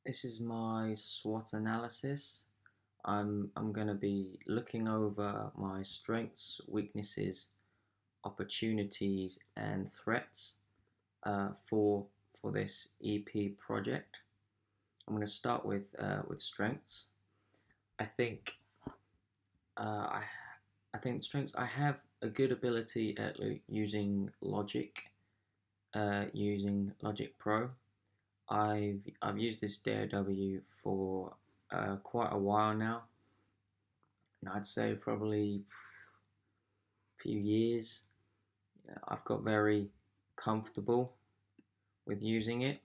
This is my SWOT analysis. I'm going to be looking over my strengths, weaknesses, opportunities, and threats for this EP project. I'm going to start with strengths. I think uh, I I think strengths. I have a good ability at using Logic Pro. I've used this DAW for quite a while now, and I'd say probably a few years. I've got very comfortable with using it,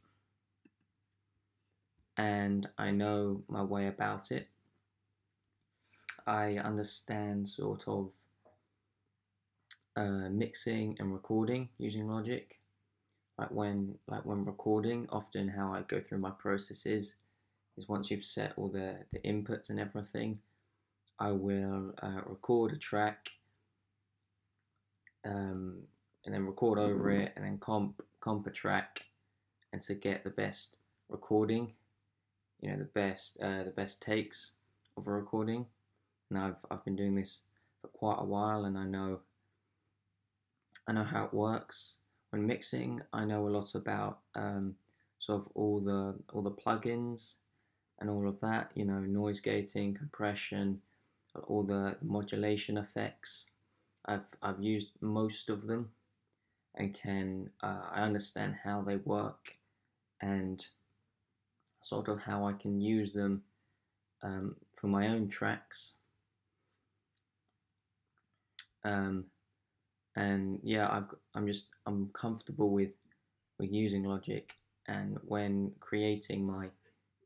and I know my way about it. I understand sort of mixing and recording using Logic. Like when recording, often how I go through my processes is once you've set all the inputs and everything, I will record a track, um, and then record over it, and then comp a track, and to get the best recording, the best takes of a recording. And I've been doing this for quite a while, and I know how it works. When mixing, I know a lot about sort of all the plugins and all of that. Noise gating, compression, all the modulation effects. I've used most of them and I understand how they work and sort of how I can use them for my own tracks. Um, and yeah, I'm comfortable with using Logic, and when creating my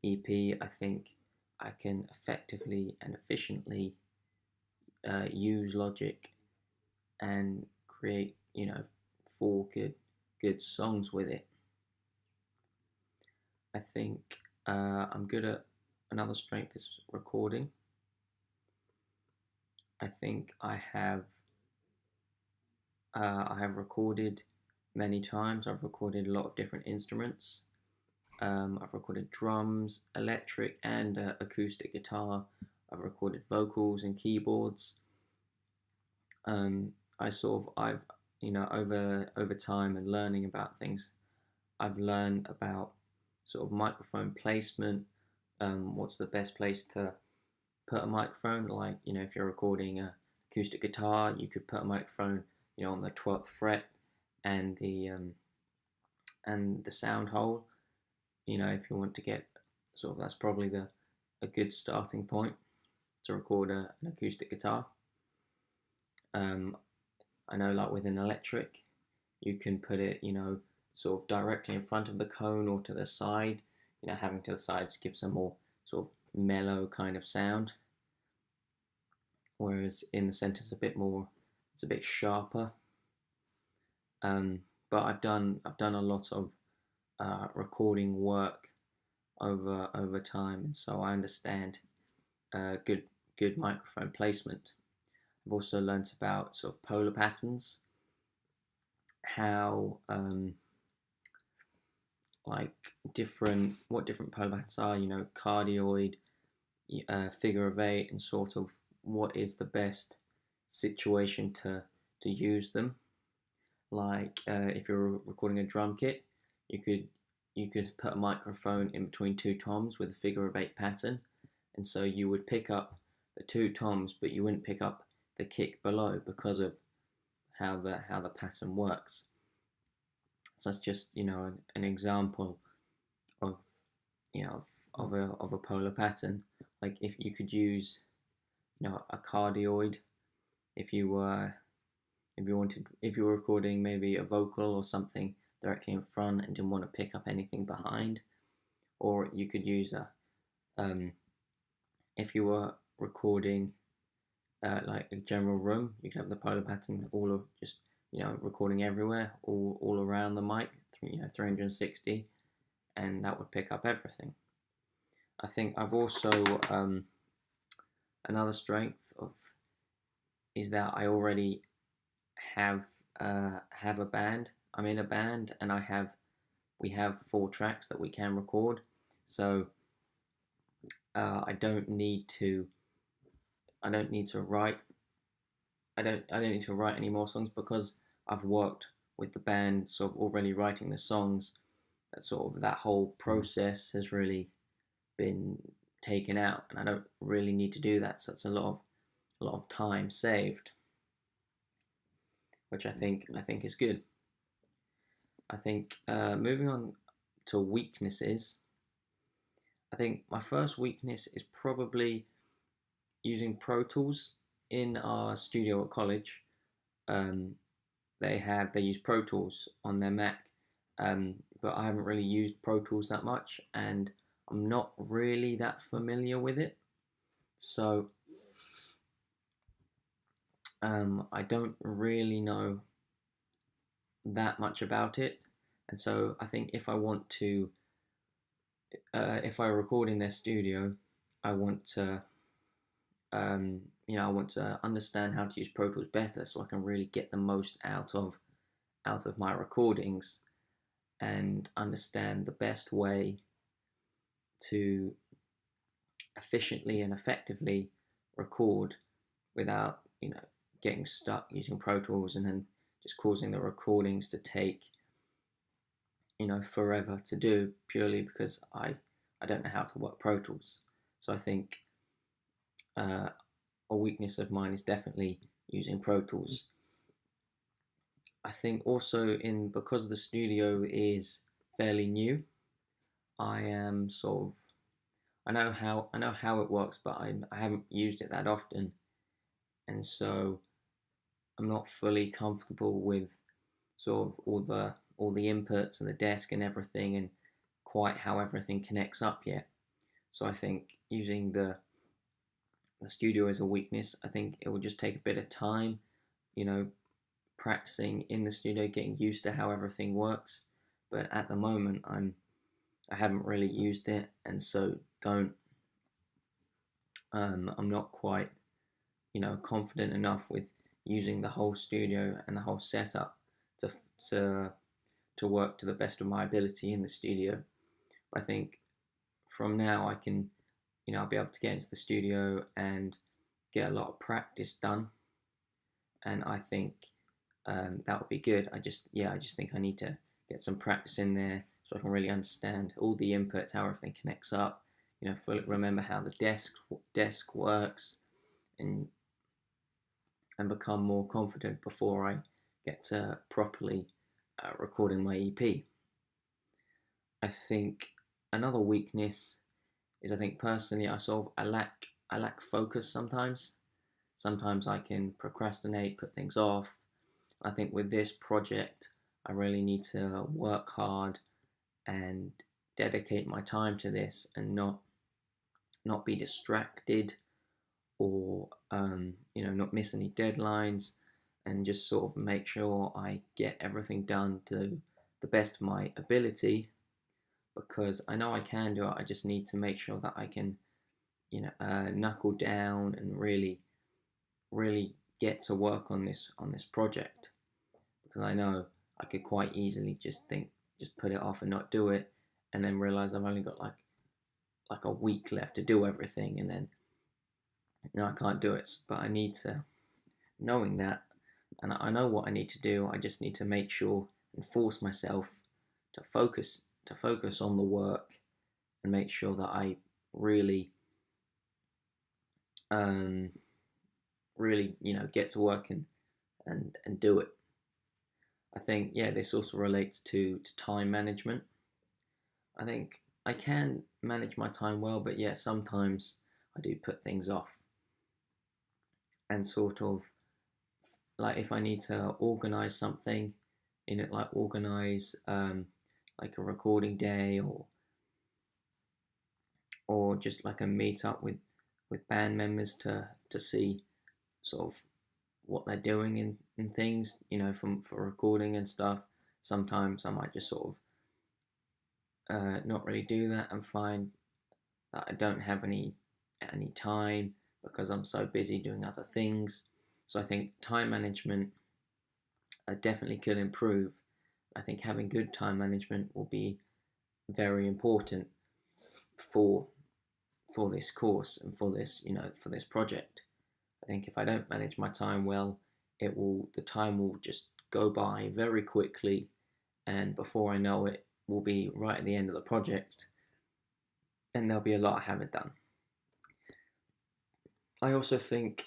EP, I think I can effectively and efficiently use Logic and create, four good songs with it. I think I'm good at another strength is recording. I think I have recorded many times. I've recorded a lot of different instruments. I've recorded drums, electric, and acoustic guitar. I've recorded vocals and keyboards. I sort of I've over time and learning about things, I've learned about sort of microphone placement. What's the best place to put a microphone? Like, if you're recording a acoustic guitar, you could put a microphone, on the 12th fret and the sound hole. If you want to get sort of, that's probably a good starting point to record an acoustic guitar. Um, I know, like with an electric, you can put it, sort of directly in front of the cone or to the side. Having to the sides gives a more sort of mellow kind of sound, whereas in the center it's a bit sharper. But I've done a lot of recording work over time, and so I understand good microphone placement. I've also learnt about sort of polar patterns, how like what different polar patterns are. Cardioid, figure of eight, and sort of what is the best situation to use them. Like if you're recording a drum kit, you could put a microphone in between two toms with a figure of eight pattern, and so you would pick up the two toms, but you wouldn't pick up the kick below because of how the pattern works. So that's just an example of of a polar pattern. Like if you could use a cardioid if you were if you were recording maybe a vocal or something directly in front and didn't want to pick up anything behind, or you could use a if you were recording like a general room, you could have the polar pattern all of just recording everywhere, all around the mic, 360, and that would pick up everything. I think I've also another strength of is that I already have a band. I'm in a band, and we have 4 tracks that we can record. So I don't need to. I don't need to write. I don't need to write any more songs because I've worked with the band, sort of already writing the songs. That sort of that whole process has really been taken out, and I don't really need to do that. So it's a lot of time saved, which I think is good. I think moving on to weaknesses. I think my first weakness is probably using Pro Tools in our studio at college. Um, they use Pro Tools on their Mac, but I haven't really used Pro Tools that much, and I'm not really that familiar with it. So I don't really know that much about it, and so I think if I want to, if I record in their studio, I want to, I want to understand how to use Pro Tools better, so I can really get the most out of my recordings and understand the best way to efficiently and effectively record without getting stuck using Pro Tools and then just causing the recordings to take forever to do purely because I don't know how to work Pro Tools. So I think uh, a weakness of mine is definitely using Pro Tools. I think also in because the studio is fairly new, I am sort of I know how it works, but I haven't used it that often, and so I'm not fully comfortable with sort of all the inputs and the desk and everything, and quite how everything connects up yet. So I think using the studio as a weakness, I think it will just take a bit of time, you know, practicing in the studio, getting used to how everything works. But at the moment, I haven't really used it, and so don't I'm not quite confident enough with using the whole studio and the whole setup to to to work to the best of my ability in the studio. I think from now I can I'll be able to get into the studio and get a lot of practice done, and I think that would be good. I just think I need to get some practice in there so I can really understand all the inputs, how everything connects up. Fully remember how the desk works, and become more confident before I get to properly recording my EP. I think another weakness is I think personally I lack focus sometimes. Sometimes I can procrastinate, put things off. I think with this project, I really need to work hard and dedicate my time to this and not be distracted or not miss any deadlines, and just sort of make sure I get everything done to the best of my ability, because I know I can do it. I just need to make sure that I can knuckle down and really get to work on this project, because I know I could quite easily just put it off and not do it, and then realize I've only got like a week left to do everything, and then no, I can't do it. But I need to, knowing that, and I know what I need to do. I just need to make sure and force myself to focus on the work and make sure that I really um, really get to work and do it. I think this also relates to time management. I think I can manage my time well, but sometimes I do put things off, and sort of like if I need to organize something in it, like organize like a recording day, or just like a meet up with band members to see sort of what they're doing in things, for recording and stuff. Sometimes I might just sort of not really do that and find that I don't have any time because I'm so busy doing other things. So I think time management definitely could improve. I think having good time management will be very important for for this course and for this, for this project. I think if I don't manage my time well, the time will just go by very quickly, and before I know it, we'll be right at the end of the project, and there'll be a lot I haven't done. I also think,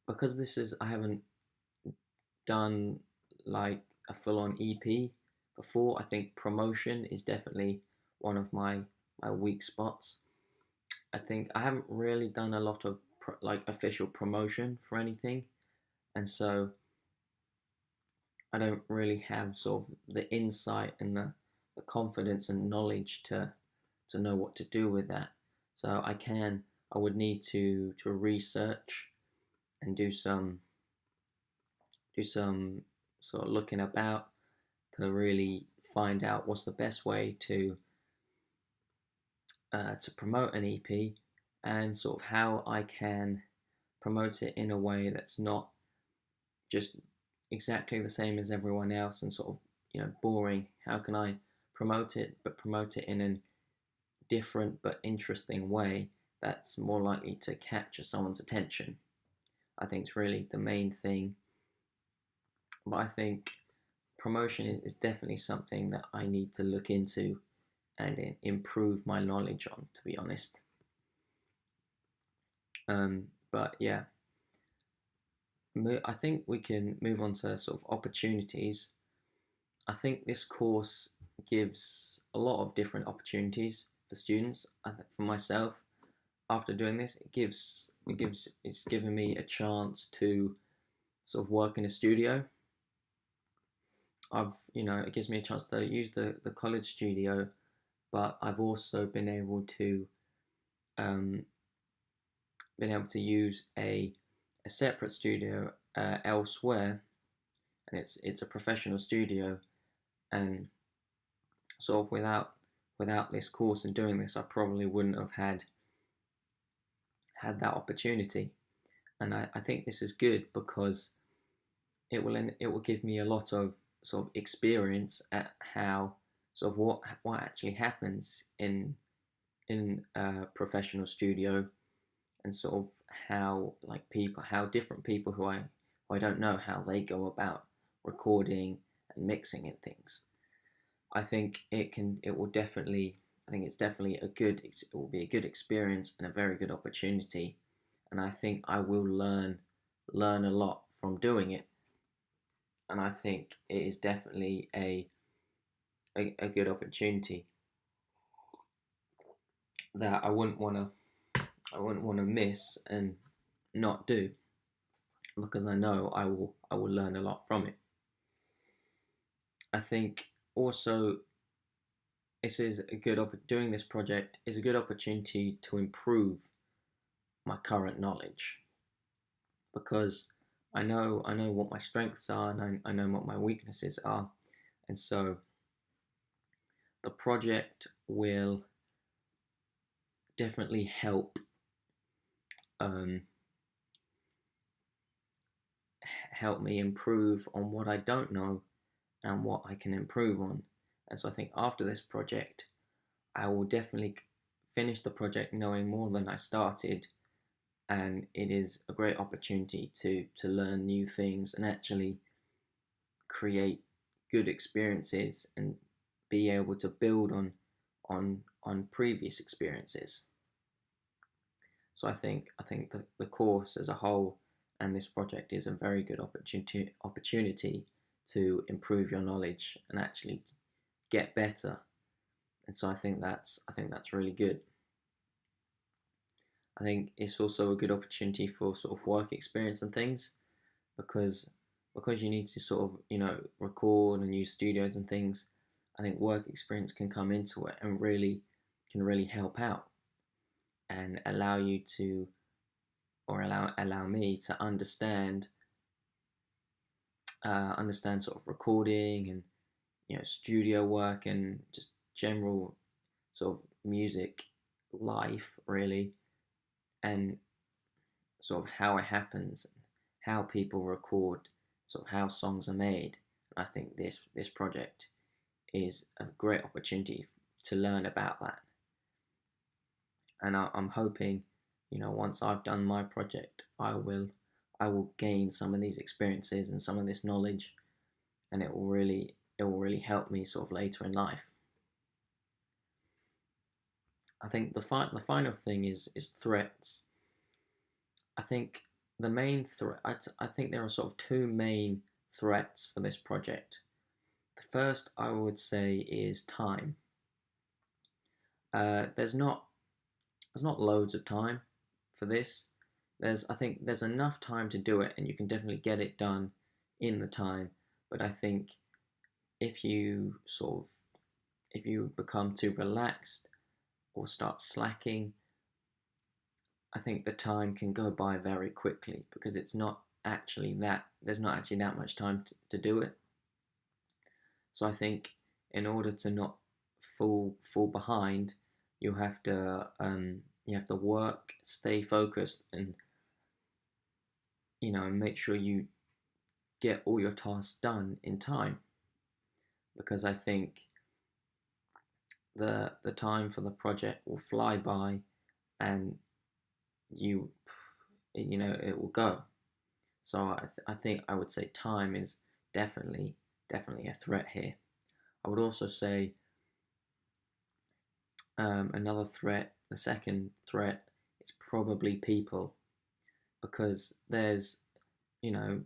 because I haven't done like a full-on EP before, I think promotion is definitely one of my weak spots. I think I haven't really done a lot of like official promotion for anything, and so I don't really have sort of the insight and the confidence and knowledge to know what to do with that. So I would need to research and do some sort of looking about to really find out what's the best way to promote an EP, and sort of how I can promote it in a way that's not just exactly the same as everyone else and sort of boring. How can I promote it, but promote it in a different but interesting way that's more likely to capture someone's attention? I think it's really the main thing. But I think promotion is definitely something that I need to look into and improve my knowledge on, to be honest. But yeah, I think we can move on to sort of opportunities. I think this course gives a lot of different opportunities for students. For myself, after doing this, it's given me a chance to sort of work in a studio. It gives me a chance to use the college studio, but I've also um, been able to use a separate studio elsewhere, and it's a professional studio. And sort of without this course and doing this, I probably wouldn't have had that opportunity. And I think this is good because it will give me a lot of sort of experience at how sort of what actually happens in a professional studio, and sort of how different people who I don't know, how they go about recording and mixing and things. I think it will definitely I think it will be a good experience and a very good opportunity, and I think I will learn a lot from doing it, and I think it is definitely a good opportunity that I wouldn't want to miss and not do, because I know I will learn a lot from it. I think also doing this project is a good opportunity to improve my current knowledge, because I know what my strengths are, and I know what my weaknesses are, and so the project will definitely um, help me improve on what I don't know and what I can improve on. And so I think after this project, I will definitely finish the project knowing more than I started, and it is a great opportunity to learn new things and actually create good experiences and be able to build on previous experiences. So I think the course as a whole and this project is a very good opportunity to improve your knowledge and actually get better. And so I think that's really good. I think it's also a good opportunity for sort of work experience and things, because you need to sort of record and use studios and things. I think work experience can come into it and really help out and allow you to, or allow me to understand sort of recording and studio work and just general sort of music life, really, and sort of how it happens, how people record, sort of how songs are made. I think this project is a great opportunity to learn about that. And I'm hoping, once I've done my project, I will gain some of these experiences and some of this knowledge, and it will really help me sort of later in life. I think the final thing is threats. I think the main threat. I think there are sort of two main threats for this project. The first I would say is time. There's not loads of time for this. I think there's enough time to do it, and you can definitely get it done in the time. But I think if you sort of if you become too relaxed or start slacking, I think the time can go by very quickly because there's not actually that much time to do it. So I think in order to not fall behind, you have to work, stay focused, and make sure you get all your tasks done in time. Because I think the time for the project will fly by, and you it will go. So I think I would say time is definitely a threat here. I would also say another threat, the second threat, is probably people, because there's you know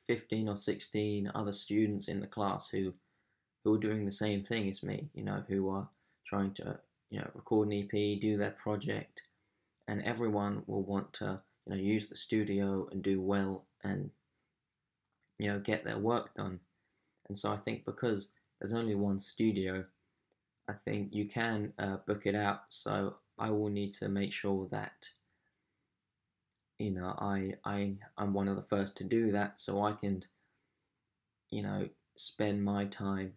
15 or 16 other students in the class who are doing the same thing as me, who are trying to record an EP, do their project, and everyone will want to use the studio and do well and get their work done. And so I think because there's only one studio, I think you can book it out. So I will need to make sure that I'm one of the first to do that, so I can spend my time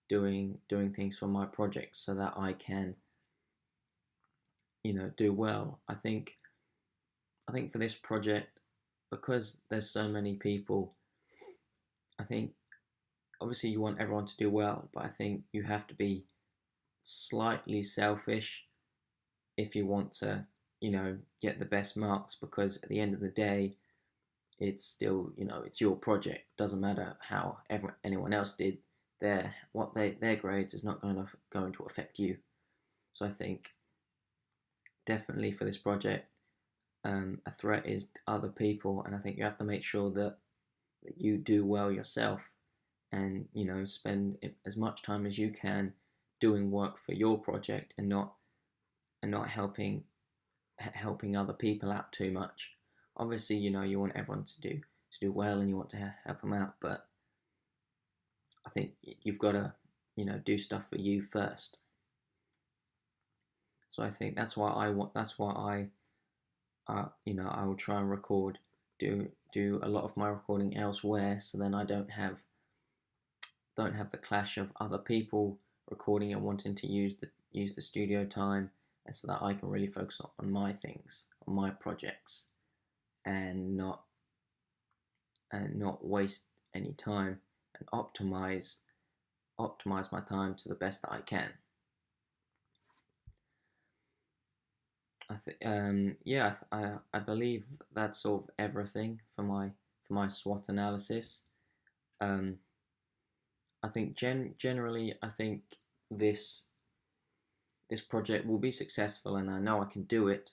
doing things for my project so that I can do well. I think for this project, because there's so many people, I think obviously you want everyone to do well, but I think you have to be slightly selfish if you want to get the best marks, because at the end of the day, it's still it's your project. Doesn't matter how anyone else did their grades is not going to affect you. So I think definitely for this project, a threat is other people, and I think you have to make sure that you do well yourself, and spend as much time as you can doing work for your project, and not helping other people out too much. Obviously, you want everyone to do well, and you want to help them out, but I think you've got to do stuff for you first. So I think that's why I will try and do a lot of my recording elsewhere, so then I don't have the clash of other people recording and wanting to use the studio time, and so that I can really focus on my things, on my projects, and not waste any time, and optimize my time to the best that I can. Yeah, I believe that's sort of everything for my SWOT analysis. Um, I think generally, I think this this project will be successful, and I know I can do it.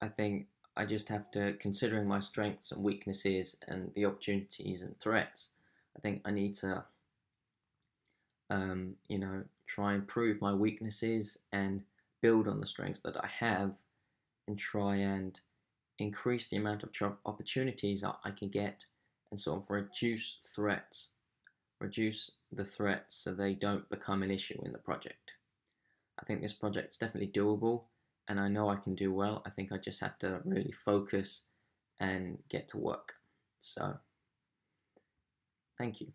I think I just have to, considering my strengths and weaknesses and the opportunities and threats, I think I need to try and prove my weaknesses and build on the strengths that I have, and try and increase the amount of opportunities I can get, and sort of reduce the threats so they don't become an issue in the project. I think this project's definitely doable, and I know I can do well. I think I just have to really focus and get to work. So, thank you.